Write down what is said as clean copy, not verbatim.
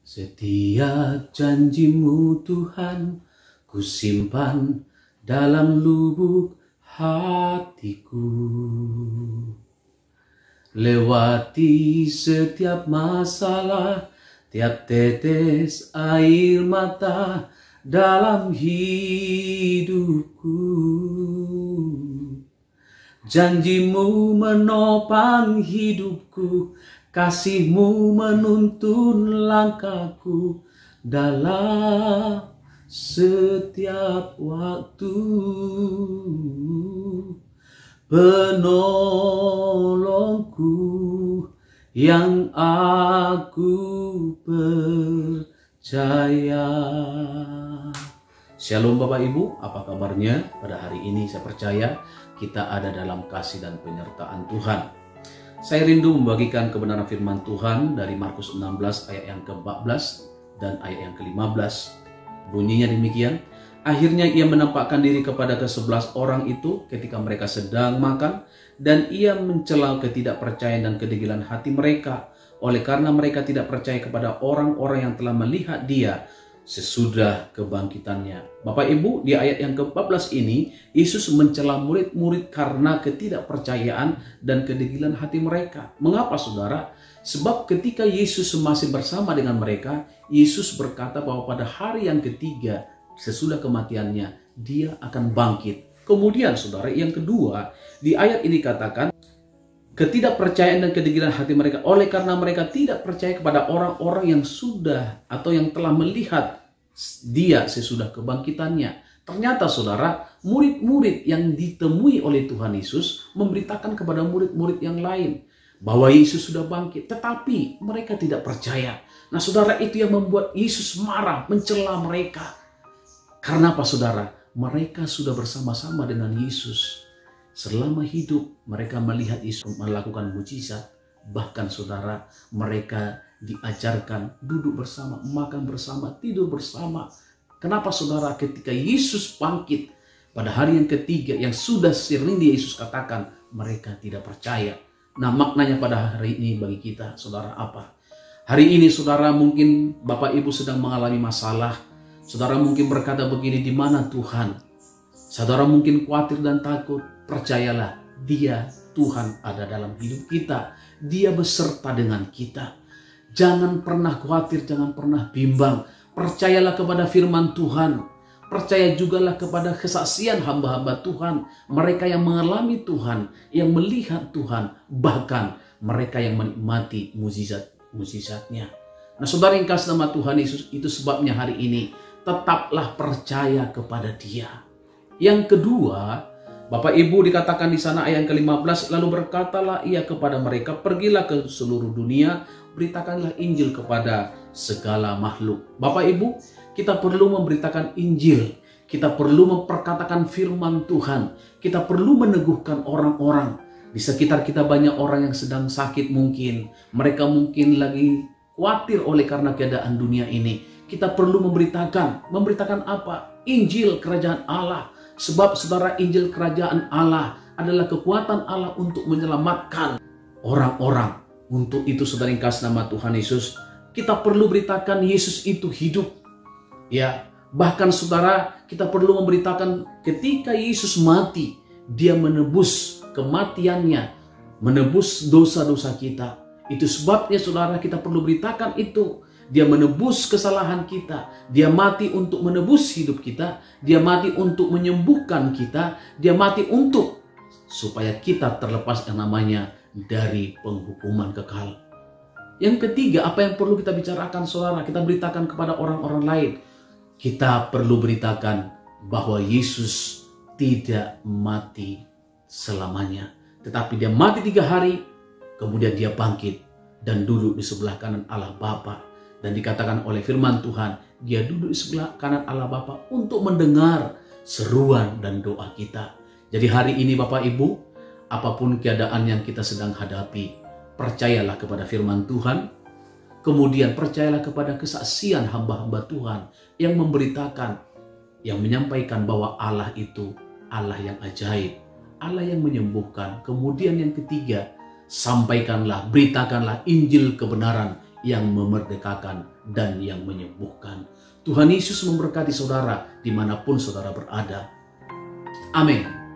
Setiap janjimu Tuhan, ku simpan dalam lubuk hatiku. Lewati setiap masalah, tiap tetes air mata dalam hidupku. Janjimu menopang hidupku, kasihmu menuntun langkahku dalam setiap waktu. Penolongku yang aku percaya. Shalom Bapak Ibu, apa kabarnya? Pada hari ini saya percaya kita ada dalam kasih dan penyertaan Tuhan. Saya rindu membagikan kebenaran firman Tuhan dari Markus 16 ayat yang ke-14 dan ayat yang ke-15. Bunyinya demikian. Akhirnya ia menampakkan diri kepada ke-11 orang itu ketika mereka sedang makan, dan ia mencela ketidakpercayaan dan kedegilan hati mereka, oleh karena mereka tidak percaya kepada orang-orang yang telah melihat dia sesudah kebangkitannya. Bapak Ibu, di ayat yang ke-14 ini, Yesus mencela murid-murid karena ketidakpercayaan dan kedegilan hati mereka. Mengapa saudara? Sebab ketika Yesus masih bersama dengan mereka, Yesus berkata bahwa pada hari yang ketiga sesudah kematiannya, dia akan bangkit. Kemudian saudara, yang kedua, di ayat ini katakan, ketidakpercayaan dan kedegilan hati mereka, oleh karena mereka tidak percaya kepada orang-orang yang sudah atau yang telah melihat dia sesudah kebangkitannya. Ternyata saudara, murid-murid yang ditemui oleh Tuhan Yesus memberitakan kepada murid-murid yang lain bahwa Yesus sudah bangkit, tetapi mereka tidak percaya. Nah saudara, itu yang membuat Yesus marah, mencela mereka. Karena apa saudara? Mereka sudah bersama-sama dengan Yesus. Selama hidup mereka melihat Yesus melakukan mujizat. Bahkan saudara, mereka diajarkan duduk bersama, makan bersama, tidur bersama. Kenapa saudara? Ketika Yesus bangkit pada hari yang ketiga yang sudah sering Yesus katakan, mereka tidak percaya. Nah maknanya pada hari ini bagi kita saudara apa? Hari ini saudara mungkin Bapak Ibu sedang mengalami masalah. Saudara mungkin berkata begini, di mana Tuhan? Saudara mungkin khawatir dan takut. Percayalah, dia Tuhan ada dalam hidup kita. Dia beserta dengan kita. Jangan pernah khawatir, jangan pernah bimbang. Percayalah kepada firman Tuhan. Percaya jugalah kepada kesaksian hamba-hamba Tuhan. Mereka yang mengalami Tuhan, yang melihat Tuhan. Bahkan mereka yang menikmati mujizat-mujizatnya. Nah saudara yang kasih nama Tuhan Yesus, itu sebabnya hari ini tetaplah percaya kepada dia. Yang kedua, Bapak Ibu dikatakan di sana ayat ke-15, lalu berkatalah ia kepada mereka, pergilah ke seluruh dunia, beritakanlah Injil kepada segala makhluk. Bapak Ibu, kita perlu memberitakan Injil. Kita perlu memperkatakan firman Tuhan. Kita perlu meneguhkan orang-orang. Di sekitar kita banyak orang yang sedang sakit mungkin. Mereka mungkin lagi khawatir oleh karena keadaan dunia ini. Kita perlu memberitakan apa? Injil kerajaan Allah. Sebab saudara, Injil kerajaan Allah adalah kekuatan Allah untuk menyelamatkan orang-orang. Untuk itu saudara yang kasih nama Tuhan Yesus, kita perlu beritakan Yesus itu hidup. Ya, bahkan saudara, kita perlu memberitakan ketika Yesus mati, dia menebus kematiannya, menebus dosa-dosa kita. Itu sebabnya saudara, kita perlu beritakan itu. Dia menebus kesalahan kita. Dia mati untuk menebus hidup kita. Dia mati untuk menyembuhkan kita. Dia mati untuk supaya kita terlepas yang namanya dari penghukuman kekal. Yang ketiga, apa yang perlu kita bicarakan saudara? Kita beritakan kepada orang-orang lain. Kita perlu beritakan bahwa Yesus tidak mati selamanya. Tetapi dia mati 3 hari, kemudian dia bangkit dan duduk di sebelah kanan Allah Bapa. Dan dikatakan oleh firman Tuhan, dia duduk di sebelah kanan Allah Bapa untuk mendengar seruan dan doa kita. Jadi hari ini Bapak Ibu, apapun keadaan yang kita sedang hadapi, percayalah kepada firman Tuhan. Kemudian percayalah kepada kesaksian hamba-hamba Tuhan yang memberitakan, yang menyampaikan bahwa Allah itu Allah yang ajaib, Allah yang menyembuhkan. Kemudian yang ketiga, sampaikanlah, beritakanlah Injil kebenaran yang memerdekakan dan yang menyembuhkan. Tuhan Yesus memberkati saudara dimanapun saudara berada. Amin.